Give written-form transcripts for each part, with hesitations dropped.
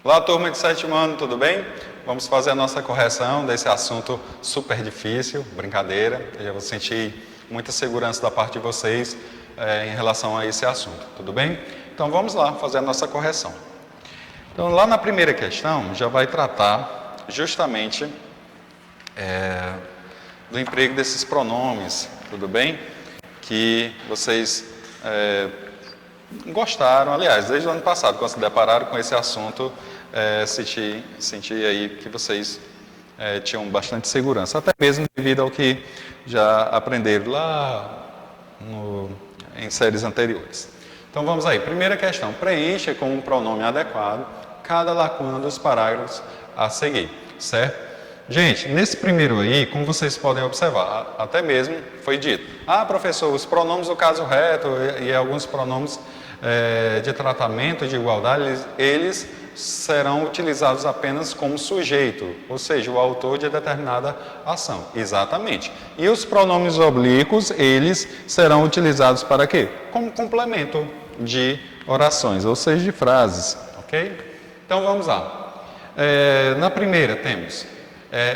Olá, turma de sétimo ano, tudo bem? Vamos fazer a nossa correção desse assunto super difícil, brincadeira. Eu já vou sentir muita segurança da parte de vocês em relação a esse assunto, tudo bem? Então vamos lá fazer a nossa correção. Então lá na primeira questão já vai tratar justamente do emprego desses pronomes, tudo bem? Que vocês gostaram, aliás, desde o ano passado, quando se depararam com esse assunto, senti aí que vocês tinham bastante segurança, até mesmo devido ao que já aprenderam lá em séries anteriores. Então vamos aí, primeira questão, preencha com um pronome adequado cada lacuna dos parágrafos a seguir, certo? Gente, nesse primeiro aí, como vocês podem observar, até mesmo foi dito, professor, os pronomes do caso reto e alguns pronomes de tratamento de igualdade, eles serão utilizados apenas como sujeito, ou seja, o autor de determinada ação. Exatamente. E os pronomes oblíquos, eles serão utilizados para quê? Como complemento de orações, ou seja, de frases, ok? Então vamos lá. Na primeira temos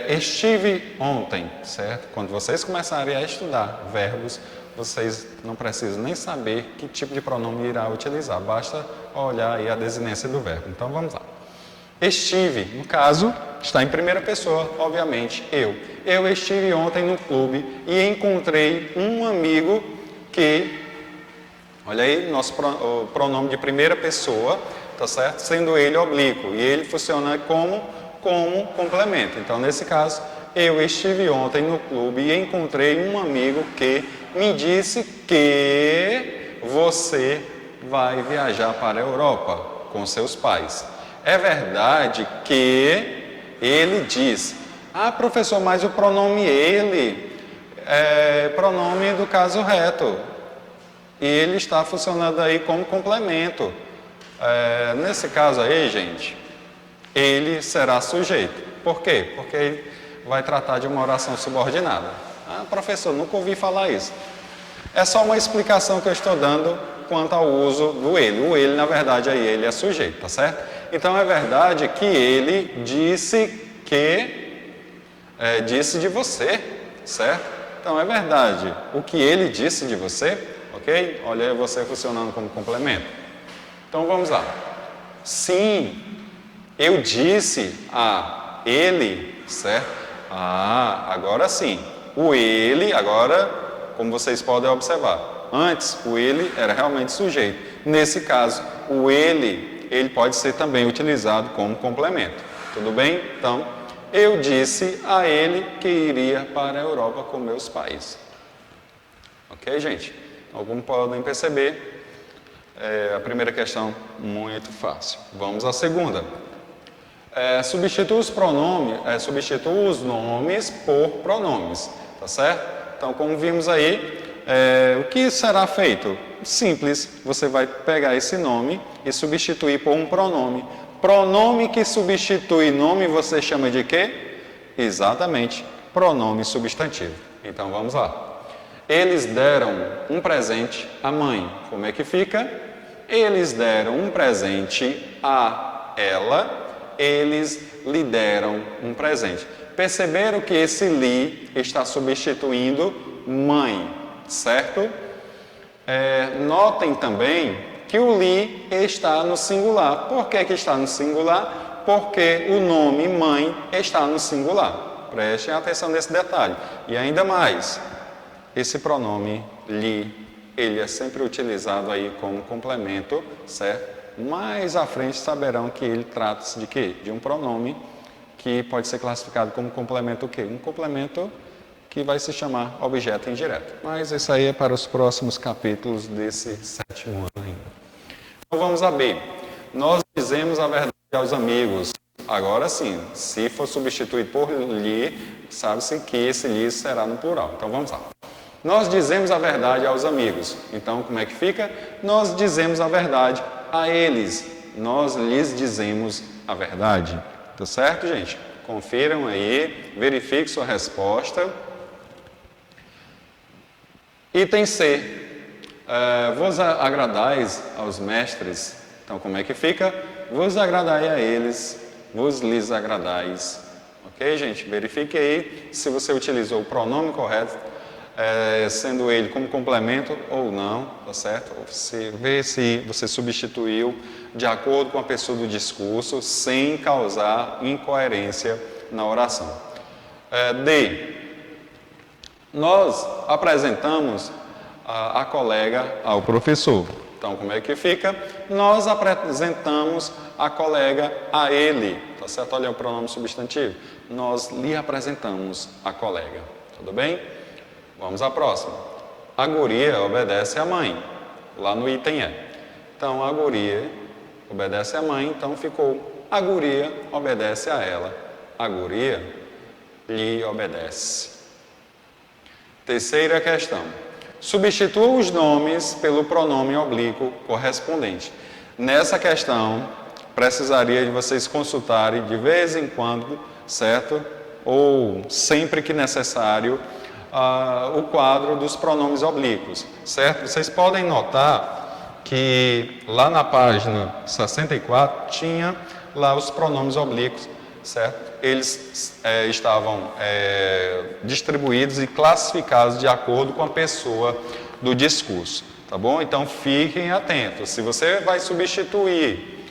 estive ontem, certo? Quando vocês começarem a estudar verbos, vocês não precisam nem saber que tipo de pronome irá utilizar, basta olhar aí a desinência do verbo. Então vamos lá. Estive, no caso, está em primeira pessoa, obviamente, eu. Eu estive ontem no clube e encontrei um amigo que, olha aí, nosso pronome de primeira pessoa, tá certo? Sendo ele oblíquo, e ele funciona como complemento. Então, nesse caso, eu estive ontem no clube e encontrei um amigo que me disse que você vai viajar para a Europa com seus pais. É verdade que ele diz, professor, mas o pronome ele é pronome do caso reto. E ele está funcionando aí como complemento. Nesse caso aí, gente, ele será sujeito. Por quê? Porque ele vai tratar de uma oração subordinada. Professor, nunca ouvi falar isso. É só uma explicação que eu estou dando quanto ao uso do ele. O ele, na verdade, aí ele é sujeito, tá certo? Então, é verdade que ele disse disse de você, certo? Então, é verdade. O que ele disse de você, ok? Olha aí você funcionando como complemento. Então, vamos lá. Sim, eu disse a ele, certo? Agora sim. O ele, agora, como vocês podem observar, antes o ele era realmente sujeito. Nesse caso, o ele pode ser também utilizado como complemento. Tudo bem? Então, eu disse a ele que iria para a Europa com meus pais. Ok, gente? Como podem perceber, a primeira questão muito fácil. Vamos à segunda. Substitua os nomes por pronomes, tá certo? Então, como vimos aí, o que será feito? Simples, você vai pegar esse nome e substituir por um pronome. Pronome que substitui nome você chama de quê? Exatamente, pronome substantivo. Então, vamos lá. Eles deram um presente à mãe. Como é que fica? Eles deram um presente a ela. Eles lhe deram um presente. Perceberam que esse lhe está substituindo mãe, certo? Notem também que o lhe está no singular. Por que está no singular? Porque o nome mãe está no singular. Prestem atenção nesse detalhe. E ainda mais, esse pronome lhe, ele é sempre utilizado aí como complemento, certo? Mais à frente saberão que ele trata-se de quê? De um pronome que pode ser classificado como complemento o quê? Um complemento que vai se chamar objeto indireto. Mas isso aí é para os próximos capítulos desse sétimo ano ainda. Então vamos a B. Nós dizemos a verdade aos amigos. Agora sim, se for substituído por lhe, sabe-se que esse lhe será no plural. Então vamos lá. Nós dizemos a verdade aos amigos. Então como é que fica? Nós dizemos a verdade a eles. Nós lhes dizemos a verdade. Tá certo, gente? Confiram aí, verifiquem sua resposta. Item C. Vos agradais aos mestres. Então, como é que fica? Vos agradai a eles, vos lhes agradais. Ok, gente? Verifique aí se você utilizou o pronome correto, sendo ele como complemento ou não, tá certo? Vê se você substituiu de acordo com a pessoa do discurso, sem causar incoerência na oração. D. Nós apresentamos a colega ao professor. Então, como é que fica? Nós apresentamos a colega a ele, tá certo? Olha o pronome substantivo. Nós lhe apresentamos a colega, tudo bem? Vamos à próxima. A guria obedece à mãe, lá no item E. Então, a guria obedece à mãe, então ficou a guria obedece a ela. A guria lhe obedece. Terceira questão. Substitua os nomes pelo pronome oblíquo correspondente. Nessa questão, precisaria de vocês consultarem de vez em quando, certo? Ou sempre que necessário, o quadro dos pronomes oblíquos, certo? Vocês podem notar que lá na página 64 tinha lá os pronomes oblíquos, certo? Eles estavam distribuídos e classificados de acordo com a pessoa do discurso, tá bom? Então fiquem atentos. Se você vai substituir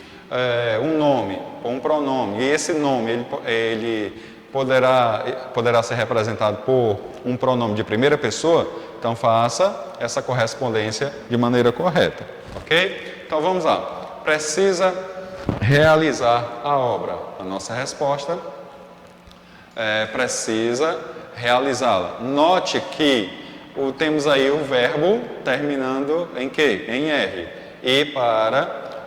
um nome ou um pronome, e esse nome ele poderá ser representado por um pronome de primeira pessoa, então faça essa correspondência de maneira correta, ok? Então vamos lá. Precisa realizar a obra. A nossa resposta precisa realizá-la. Note que temos aí o verbo terminando em quê? Em R. E para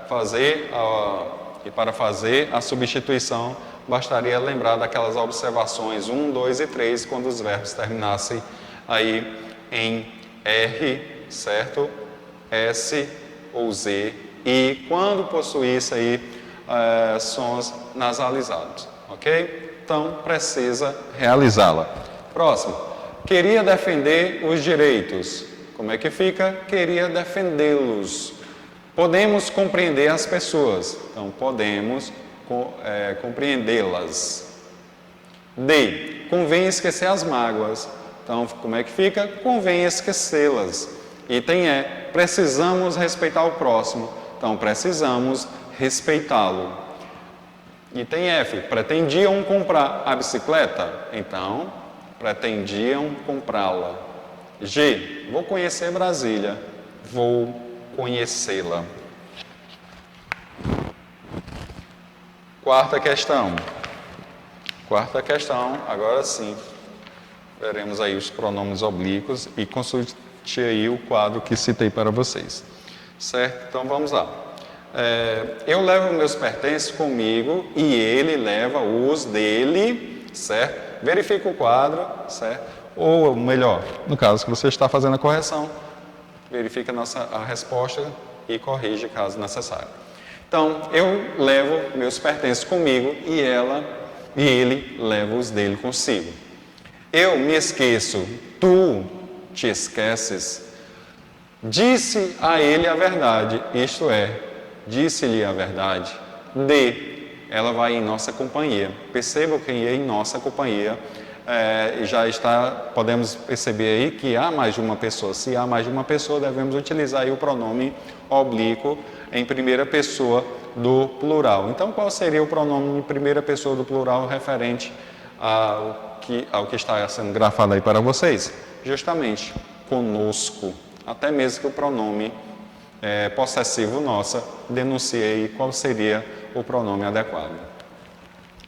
fazer a substituição, bastaria lembrar daquelas observações 1, 2 e 3, quando os verbos terminassem aí em R, certo? S ou Z. E quando possuísse aí sons nasalizados, ok? Então, precisa realizá-la. Próximo. Queria defender os direitos. Como é que fica? Queria defendê-los. Podemos compreender as pessoas. Então, podemos compreendê-las. D. Convém esquecer as mágoas. Então, como é que fica? Convém esquecê-las. Item E. Precisamos respeitar o próximo. Então, precisamos respeitá-lo. Item F. Pretendiam comprar a bicicleta? Então, pretendiam comprá-la. G. Vou conhecer Brasília. Vou conhecê-la. Quarta questão, agora sim, veremos aí os pronomes oblíquos e consulte aí o quadro que citei para vocês, certo? Então vamos lá. Eu levo meus pertences comigo e ele leva os dele, certo? Verifica o quadro, certo? Ou melhor, no caso que você está fazendo a correção, verifica a resposta e corrige caso necessário. Então, eu levo meus pertences comigo e ele leva os dele consigo. Eu me esqueço, tu te esqueces. Disse a ele a verdade, isto é, disse-lhe a verdade. D, ela vai em nossa companhia. Perceba que em nossa companhia podemos perceber aí que há mais de uma pessoa. Se há mais de uma pessoa, devemos utilizar aí o pronome oblíquo em primeira pessoa do plural. Então, qual seria o pronome em primeira pessoa do plural referente ao que está sendo grafado aí para vocês? Justamente, conosco. Até mesmo que o pronome possessivo nossa denuncie aí qual seria o pronome adequado.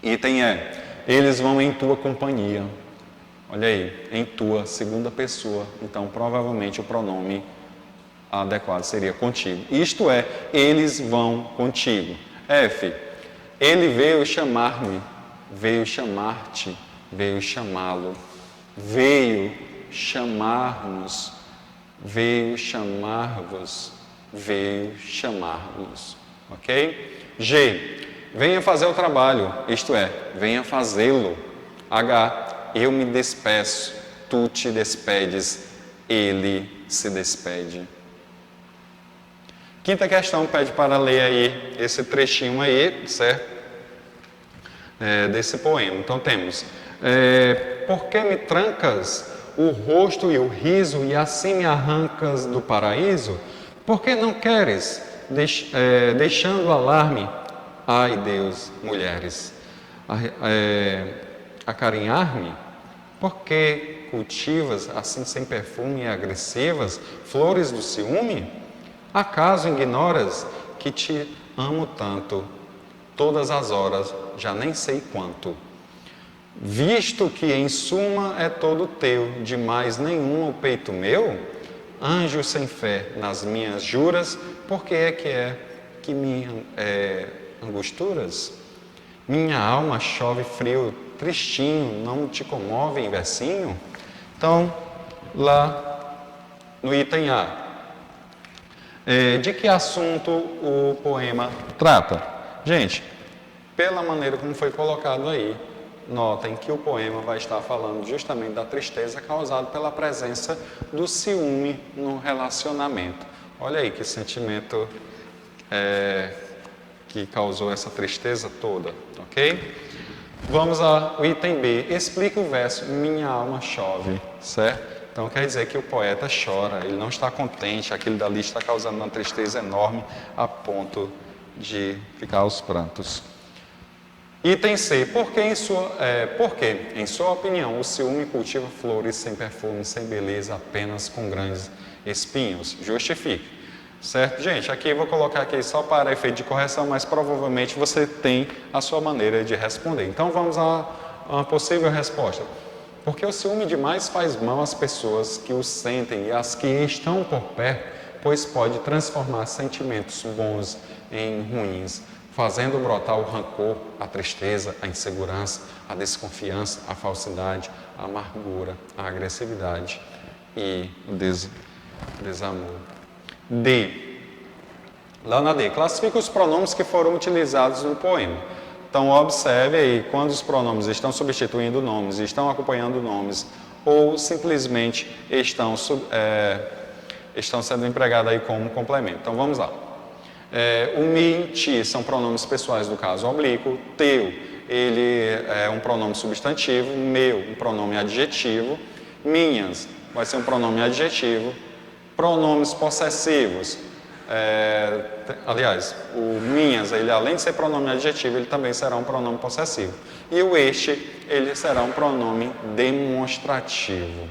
Item E. Eles vão em tua companhia. Olha aí, em tua, segunda pessoa. Então, provavelmente o pronome adequado seria contigo. Isto é, eles vão contigo. F. Ele veio chamar-me, veio chamar-te, veio chamá-lo, veio chamar-nos, veio chamar-vos, veio chamar-nos. Ok? G. Venha fazer o trabalho, isto é, venha fazê-lo. H. Eu me despeço, tu te despedes, ele se despede. Quinta questão pede para ler aí esse trechinho aí, certo? Desse poema. Então temos: por que me trancas o rosto e o riso e assim me arrancas do paraíso? Por que não queres, deixando o alarme? Ai Deus, mulheres, acarinhar-me? Por que cultivas assim sem perfume e agressivas flores do ciúme? Acaso ignoras que te amo tanto, todas as horas, já nem sei quanto? Visto que em suma é todo teu, de mais nenhum o peito meu, anjo sem fé nas minhas juras, por que que me angusturas? Minha alma chove frio, tristinho, não te comove em versinho? Então, lá no item A, de que assunto o poema trata? Gente, pela maneira como foi colocado aí, notem que o poema vai estar falando justamente da tristeza causada pela presença do ciúme no relacionamento. Olha aí que sentimento que causou essa tristeza toda, ok? Vamos ao item B. Explica o verso minha alma chove, certo? Então quer dizer que o poeta chora, ele não está contente, aquilo dali está causando uma tristeza enorme a ponto de ficar aos prantos. Item C. Por que, em sua opinião, o ciúme cultiva flores sem perfume, sem beleza, apenas com grandes espinhos? Justifique. Certo? Gente, aqui eu vou colocar aqui só para efeito de correção, mas provavelmente você tem a sua maneira de responder. Então vamos a uma possível resposta. Porque o ciúme demais faz mal às pessoas que o sentem e às que estão por perto, pois pode transformar sentimentos bons em ruins, fazendo brotar o rancor, a tristeza, a insegurança, a desconfiança, a falsidade, a amargura, a agressividade e o desamor. D. Lá na D, classifica os pronomes que foram utilizados no poema. Então, observe aí, quando os pronomes estão substituindo nomes, estão acompanhando nomes, ou simplesmente estão sendo empregados aí como complemento. Então, vamos lá. O mi, ti são pronomes pessoais do caso oblíquo. Teu, ele é um pronome substantivo. Meu, um pronome adjetivo. Minhas, vai ser um pronome adjetivo. Pronomes possessivos. Aliás, o minhas, ele além de ser pronome adjetivo, ele também será um pronome possessivo. E o este, ele será um pronome demonstrativo.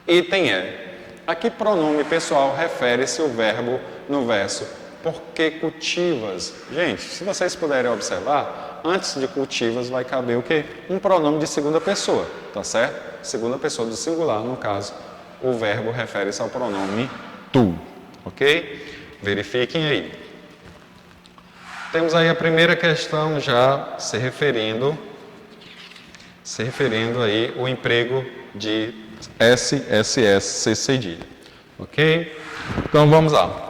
Item E. A que pronome pessoal refere-se o verbo no verso? Porque cultivas. Gente, se vocês puderem observar, antes de cultivas vai caber o quê? Um pronome de segunda pessoa, tá certo? Segunda pessoa do singular, no caso, o verbo refere-se ao pronome tu, ok? Verifiquem aí. Temos aí a primeira questão já se referindo aí o emprego de SSS, C cedilha, ok? Então vamos lá.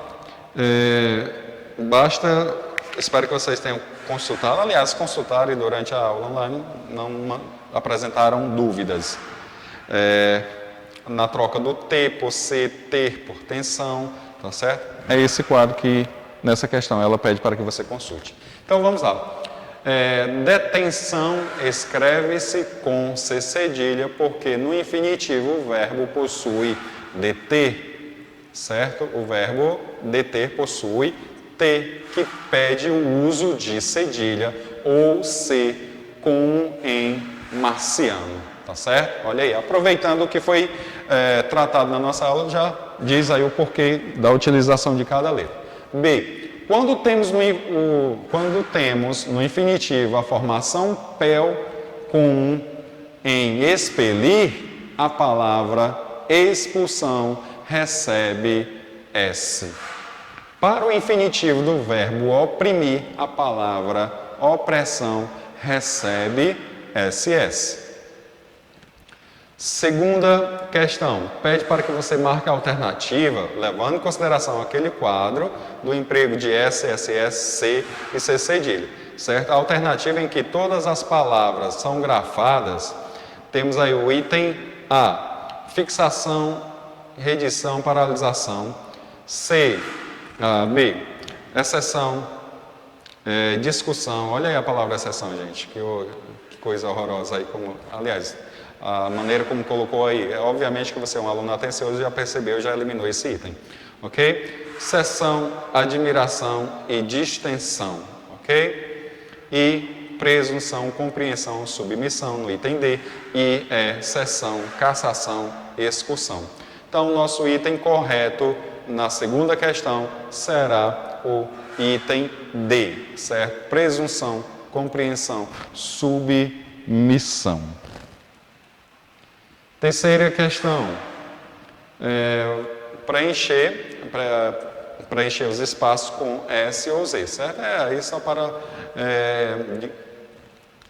Espero que vocês tenham consultado, aliás, consultaram e durante a aula online não apresentaram dúvidas. Na troca do T por C, ter por tensão, tá certo? É esse quadro que, nessa questão, ela pede para que você consulte. Então, vamos lá. Detenção escreve-se com C cedilha, porque no infinitivo o verbo possui deter, certo? O verbo deter possui T, que pede o uso de cedilha, ou C, como em marciano. Tá certo? Olha aí, aproveitando o que foi tratado na nossa aula, já diz aí o porquê da utilização de cada letra. B. Quando temos no infinitivo a formação pel com em expelir, a palavra expulsão recebe S. Para o infinitivo do verbo oprimir, a palavra opressão recebe SS. Segunda questão, pede para que você marque a alternativa, levando em consideração aquele quadro do emprego de SSS, C e C cedilha, certo? A alternativa em que todas as palavras são grafadas, temos aí o item A, fixação, redição, paralisação, B, exceção, discussão. Olha aí a palavra exceção, gente. Que coisa horrorosa aí. Aliás, a maneira como colocou aí. Obviamente que você é um aluno atencioso, já percebeu, já eliminou esse item. Ok? Seção, admiração e distensão. Ok? E presunção, compreensão, submissão no item D. E seção, cassação e excursão. Então, o nosso item correto na segunda questão será o item D, certo? Presunção, compreensão, submissão. Terceira questão, preencher os espaços com S ou Z, certo? Aí só para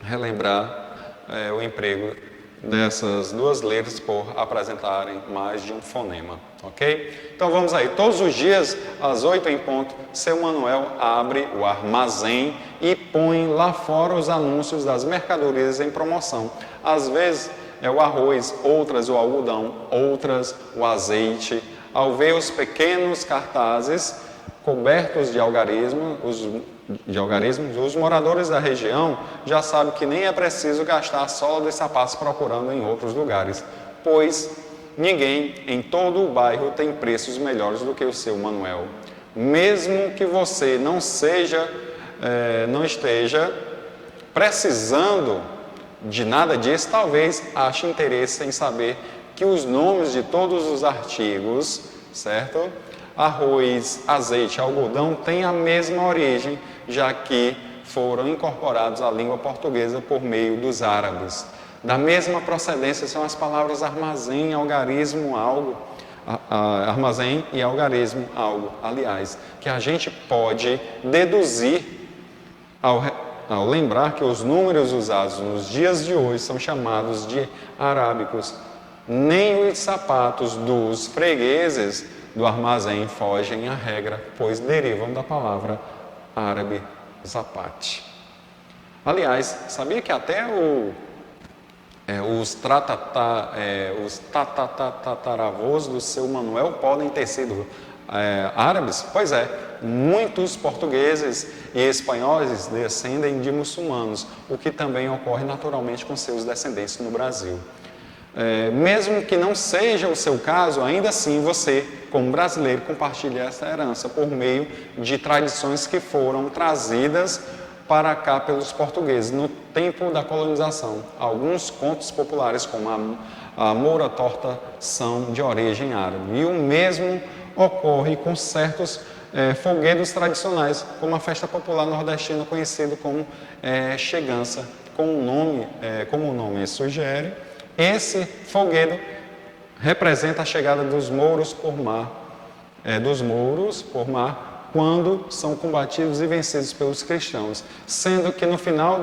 relembrar o emprego dessas duas letras por apresentarem mais de um fonema, ok? Então vamos aí, todos os dias, às 8 em ponto, seu Manuel abre o armazém e põe lá fora os anúncios das mercadorias em promoção. Às vezes é o arroz, outras o algodão, outras o azeite. Ao ver os pequenos cartazes cobertos de algarismos, os moradores da região já sabem que nem é preciso gastar a sola dos sapatos procurando em outros lugares, pois ninguém em todo o bairro tem preços melhores do que o seu Manuel. Mesmo que você não esteja precisando de nada disso, talvez ache interesse em saber que os nomes de todos os artigos, certo? Arroz, azeite, algodão têm a mesma origem, já que foram incorporados à língua portuguesa por meio dos árabes. Da mesma procedência são as palavras armazém, algarismo, algo, armazém e algarismo, algo, aliás, que a gente pode deduzir ao lembrar que os números usados nos dias de hoje são chamados de arábicos. Nem os sapatos dos fregueses do armazém fogem à regra, pois derivam da palavra árabe zapate. Aliás, sabia que até os tataravôs do seu Manuel podem ter sido árabes? Pois é, muitos portugueses e espanhóis descendem de muçulmanos, o que também ocorre naturalmente com seus descendentes no Brasil. Mesmo que não seja o seu caso, ainda assim você, como brasileiro, compartilha essa herança por meio de tradições que foram trazidas para cá pelos portugueses no tempo da colonização. Alguns contos populares, como a Moura Torta, são de origem árabe. E o mesmo ocorre com certos folguedos tradicionais, como a festa popular nordestina conhecida como chegança, como o nome sugere. Esse folguedo representa a chegada dos mouros por mar, quando são combatidos e vencidos pelos cristãos, sendo que no final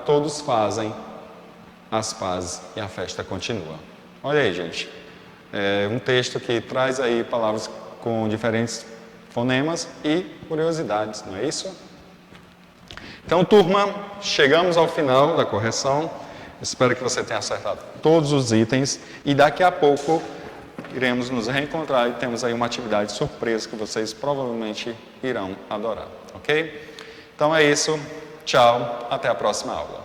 todos fazem as pazes e a festa continua. Olha aí, gente, um texto que traz aí palavras com diferentes fonemas e curiosidades, não é isso? Então, turma, chegamos ao final da correção. Espero que você tenha acertado todos os itens e daqui a pouco iremos nos reencontrar e temos aí uma atividade surpresa que vocês provavelmente irão adorar, ok? Então é isso, tchau, até a próxima aula.